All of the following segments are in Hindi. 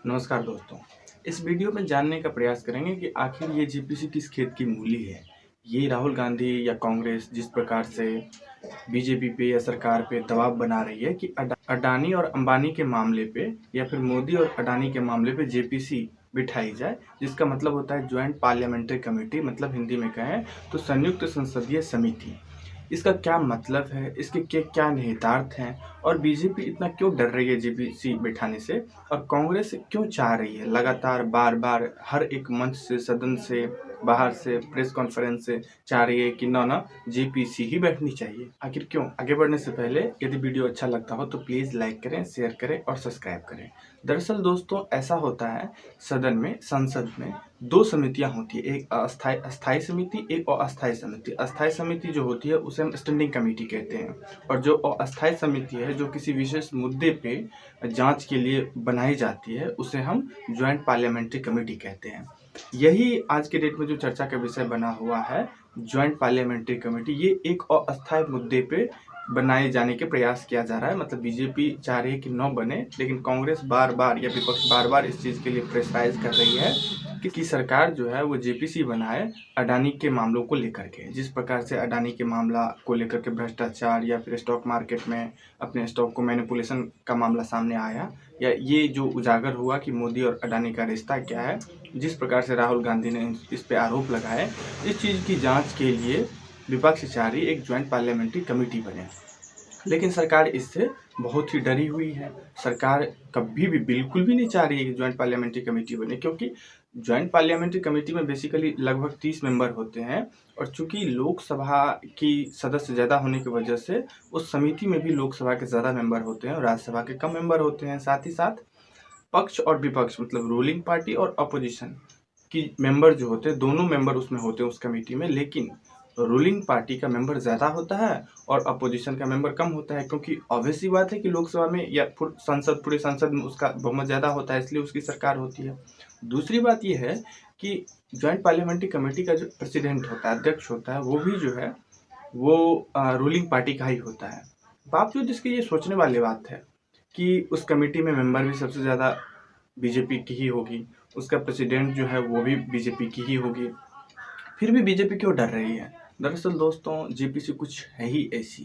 नमस्कार दोस्तों। इस वीडियो में जानने का प्रयास करेंगे कि आखिर ये जेपीसी किस खेत की मूली है। ये राहुल गांधी या कांग्रेस जिस प्रकार से बीजेपी पे या सरकार पे दबाव बना रही है कि अडानी और अंबानी के मामले पे या फिर मोदी और अडानी के मामले पे जेपीसी बिठाई जाए, जिसका मतलब होता है ज्वाइंट पार्लियामेंट्री कमेटी, मतलब हिंदी में कहें तो संयुक्त संसदीय समिति। इसका क्या मतलब है, इसके क्या निहितार्थ हैं और बीजेपी इतना क्यों डर रही है जेपीसी बिठाने से, और कांग्रेस क्यों चाह रही है लगातार बार बार हर एक मंच से, सदन से, बाहर से, प्रेस कॉन्फ्रेंस से चाह रही है कि ना जेपीसी ही बैठनी चाहिए। आखिर क्यों? आगे बढ़ने से पहले यदि वीडियो अच्छा लगता हो तो प्लीज़ लाइक करें, शेयर करें और सब्सक्राइब करें। दरअसल दोस्तों ऐसा होता है, सदन में, संसद में दो समितियां होती है, एक अस्थायी समिति, एक अस्थायी समिति। अस्थायी समिति जो होती है उसे हम स्टैंडिंग कमेटी कहते हैं, और जो अस्थायी समिति है जो किसी विशेष मुद्दे पे जांच के लिए बनाई जाती है उसे हम ज्वाइंट पार्लियामेंट्री कमेटी कहते हैं। यही आज के डेट में जो चर्चा का विषय बना हुआ है, ज्वाइंट पार्लियामेंट्री कमेटी, ये एक अस्थायी मुद्दे पे बनाए जाने के प्रयास किया जा रहा है। मतलब बीजेपी चाह रही है कि न बने, लेकिन कांग्रेस बार बार या विपक्ष बार बार इस चीज़ के लिए प्रेशराइज कर रही है कि सरकार जो है वो जेपीसी बनाए अडानी के मामलों को लेकर के। जिस प्रकार से अडानी के मामला को लेकर के भ्रष्टाचार या फिर स्टॉक मार्केट में अपने स्टॉक को मैनिपुलेशन का मामला सामने आया, या ये जो उजागर हुआ कि मोदी और अडानी का रिश्ता क्या है, जिस प्रकार से राहुल गांधी ने इस पे आरोप लगाए, इस चीज़ की जांच के लिए विपक्ष चाह रही एक ज्वाइंट पार्लियामेंट्री कमेटी बने। लेकिन सरकार इससे बहुत ही डरी हुई है। सरकार कभी भी बिल्कुल भी नहीं चाह रही है कि ज्वाइंट पार्लियामेंट्री कमेटी बने, क्योंकि ज्वाइंट पार्लियामेंट्री कमेटी में बेसिकली लगभग 30 मेंबर होते हैं, और चूंकि लोकसभा की सदस्य ज़्यादा होने की वजह से उस समिति में भी लोकसभा के ज़्यादा मेंबर होते हैं और राज्यसभा के कम मेंबर होते हैं। साथ ही साथ पक्ष और विपक्ष, मतलब रूलिंग पार्टी और अपोजिशन की मेंबर जो होते हैं, दोनों मेंबर उसमें होते हैं उस कमेटी में। लेकिन रूलिंग पार्टी का मेंबर ज़्यादा होता है और अपोजिशन का मेंबर कम होता है, क्योंकि ऑब्वियस सी बात है कि लोकसभा में या पूरे संसद में उसका बहुमत ज़्यादा होता है, इसलिए उसकी सरकार होती है। दूसरी बात यह है कि ज्वाइंट पार्लियामेंट्री कमेटी का जो प्रेसिडेंट होता है, अध्यक्ष होता है, वो भी जो है वो रूलिंग पार्टी का ही होता है। बावजूद इसके ये सोचने वाली बात है कि उस कमेटी में मेंबर भी सबसे ज़्यादा बीजेपी की ही होगी, उसका प्रेसिडेंट जो है वो भी बीजेपी की ही होगी, फिर भी बीजेपी क्यों डर रही है? दरअसल दोस्तों जेपीसी कुछ है ही ऐसी।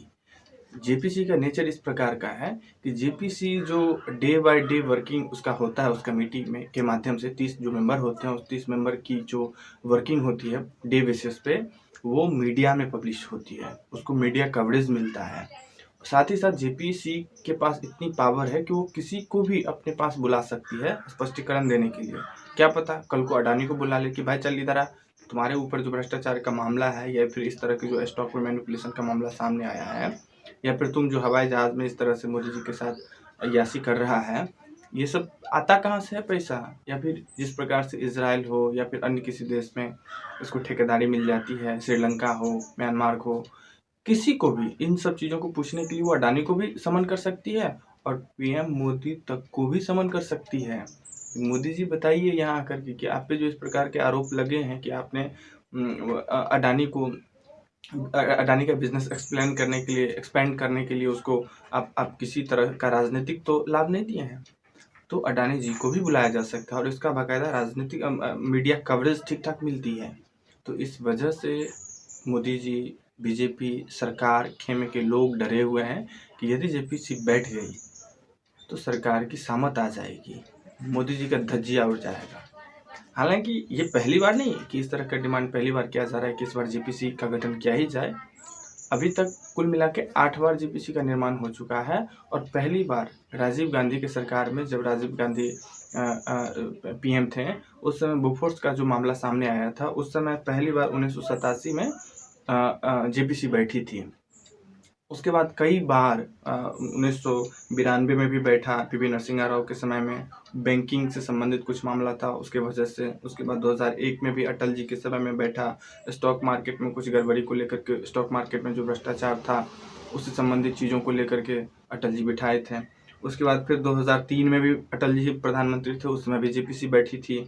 जेपीसी का नेचर इस प्रकार का है कि जेपीसी जो डे बाय डे वर्किंग उसका होता है, उस कमेटी में के माध्यम से 30 जो मेंबर होते हैं, उस 30 मेंबर की जो वर्किंग होती है डे बेसिस पे, वो मीडिया में पब्लिश होती है, उसको मीडिया कवरेज मिलता है। साथ ही साथ जेपीसी के पास इतनी पावर है कि वो किसी को भी अपने पास बुला सकती है स्पष्टीकरण देने के लिए। क्या पता कल को अडानी को बुला ले कि भाई चल इधर आ, तुम्हारे ऊपर जो भ्रष्टाचार का मामला है या फिर इस तरह के जो स्टॉक में मैनिपुलेशन का मामला सामने आया है, या फिर तुम जो हवाई जहाज में इस तरह से मोदी जी के साथ अय्याशी कर रहा है, ये सब आता कहाँ से है पैसा? या फिर जिस प्रकार से इजराइल हो या फिर अन्य किसी देश में इसको ठेकेदारी मिल जाती है, श्रीलंका हो, म्यांमार हो, किसी को भी इन सब चीज़ों को पूछने के लिए वो अडानी को भी समन कर सकती है और पीएम मोदी तक को भी समन कर सकती है। मोदी जी बताइए यहाँ आकर के कि आप पे जो इस प्रकार के आरोप लगे हैं कि आपने अडानी का बिजनेस एक्सपेंड करने के लिए उसको आप किसी तरह का राजनीतिक तो लाभ नहीं दिए हैं। तो अडानी जी को भी बुलाया जा सकता है और इसका बाकायदा राजनीतिक मीडिया कवरेज ठीक ठाक मिलती है। तो इस वजह से मोदी जी, बीजेपी सरकार, खेमे के लोग डरे हुए हैं कि यदि जेपीसी बैठ गई तो सरकार की सामत आ जाएगी, मोदी जी का धज्जिया उड़ जाएगा। हालांकि ये पहली बार नहीं कि इस तरह का डिमांड पहली बार किया जा रहा है कि इस बार जेपीसी का गठन किया ही जाए। अभी तक कुल मिला के 8 बार जेपीसी का निर्माण हो चुका है, और पहली बार राजीव गांधी की सरकार में, जब राजीव गांधी पीएम थे, उस समय बोफोर्स का जो मामला सामने आया था, उस समय पहली बार 1987 में जेपीसी बैठी थी। उसके बाद कई बार 1992 में भी बैठा, पीवी नरसिम्हा राव के समय में बैंकिंग से संबंधित कुछ मामला था उसके वजह से। उसके बाद 2001 में भी अटल जी के समय में बैठा, स्टॉक मार्केट में कुछ गड़बड़ी को लेकर के, स्टॉक मार्केट में जो भ्रष्टाचार था उससे संबंधित चीज़ों को लेकर के अटल जी बिठाए थे। उसके बाद फिर 2003 में भी अटल जी प्रधानमंत्री थे, उस समय भी जेपीसी बैठी थी।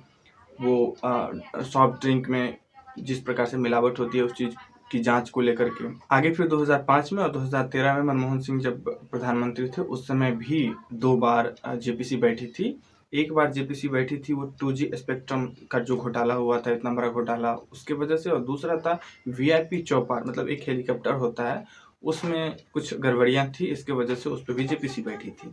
वो सॉफ्ट ड्रिंक में जिस प्रकार से मिलावट होती है उस चीज़ की जांच को लेकर के। आगे फिर 2005 में और 2013 में मनमोहन सिंह जब प्रधानमंत्री थे, उस समय भी 2 बार जेपीसी बैठी थी, एक बार जेपीसी बैठी थी वो 2G स्पेक्ट्रम का जो घोटाला हुआ था, इतना बड़ा घोटाला, उसके वजह से। और दूसरा था वीआईपी चौपाल, मतलब एक हेलीकॉप्टर होता है, उसमें कुछ गड़बड़ियाँ थी, इसके वजह से उस पर भी जेपीसी बैठी थी।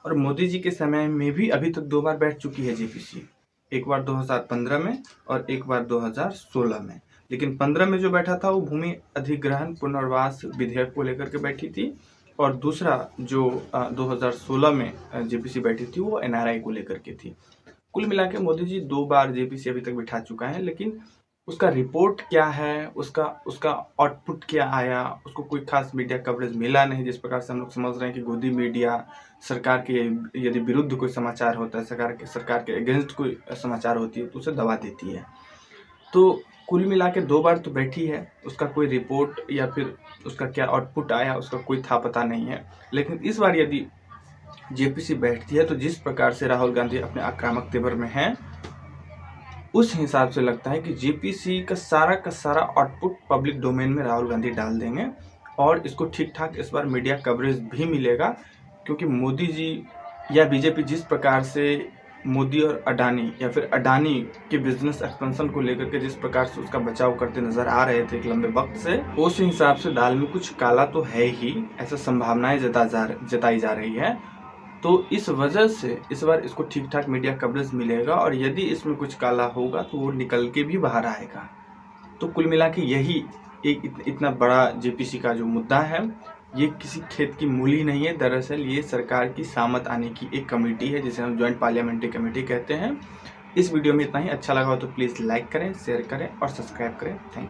और मोदी जी के समय में भी अभी तक 2 बार बैठ चुकी है जेपीसी, एक बार 2015 में और एक बार 2016 में। लेकिन 15 में जो बैठा था वो भूमि अधिग्रहण पुनर्वास विधेयक को लेकर के बैठी थी, और दूसरा जो 2016 में जेपीसी बैठी थी वो एनआरआई को लेकर के थी। कुल मिला के मोदी जी 2 बार जेपीसी अभी तक बिठा चुका है, लेकिन उसका रिपोर्ट क्या है, उसका आउटपुट क्या आया, उसको कोई खास मीडिया कवरेज मिला नहीं। जिस प्रकार से हम लोग समझ रहे हैं कि गोदी मीडिया सरकार के यदि विरुद्ध कोई समाचार होता है, सरकार के अगेंस्ट कोई समाचार होती है तो उसे दबा देती है। तो कुल मिला के 2 बार तो बैठी है, उसका कोई रिपोर्ट या फिर उसका क्या आउटपुट आया उसका कोई था पता नहीं है। लेकिन इस बार यदि जेपीसी बैठती है तो जिस प्रकार से राहुल गांधी अपने आक्रामक तेवर में हैं, उस हिसाब से लगता है कि जेपीसी का सारा आउटपुट पब्लिक डोमेन में राहुल गांधी डाल देंगे, और इसको ठीक ठाक इस बार मीडिया कवरेज भी मिलेगा। क्योंकि मोदी जी या बीजेपी जिस प्रकार से मोदी और अडानी या फिर अडानी के बिजनेस एक्सपेंशन को लेकर के जिस प्रकार से उसका बचाव करते नजर आ रहे थे एक लंबे वक्त से, उस हिसाब से दाल में कुछ काला तो है ही, ऐसा संभावनाएं जताई जा रही है। तो इस वजह से इस बार इसको ठीक ठाक मीडिया कवरेज मिलेगा, और यदि इसमें कुछ काला होगा तो वो निकल के भी बाहर आएगा। तो कुल मिला के यही एक इतना बड़ा जेपीसी का जो मुद्दा है, ये किसी खेत की मूली नहीं है। दरअसल ये सरकार की सामत आने की एक कमेटी है, जिसे हम ज्वाइंट पार्लियामेंट्री कमेटी कहते हैं। इस वीडियो में इतना ही। अच्छा लगा हो तो प्लीज़ लाइक करें, शेयर करें और सब्सक्राइब करें। Thank you.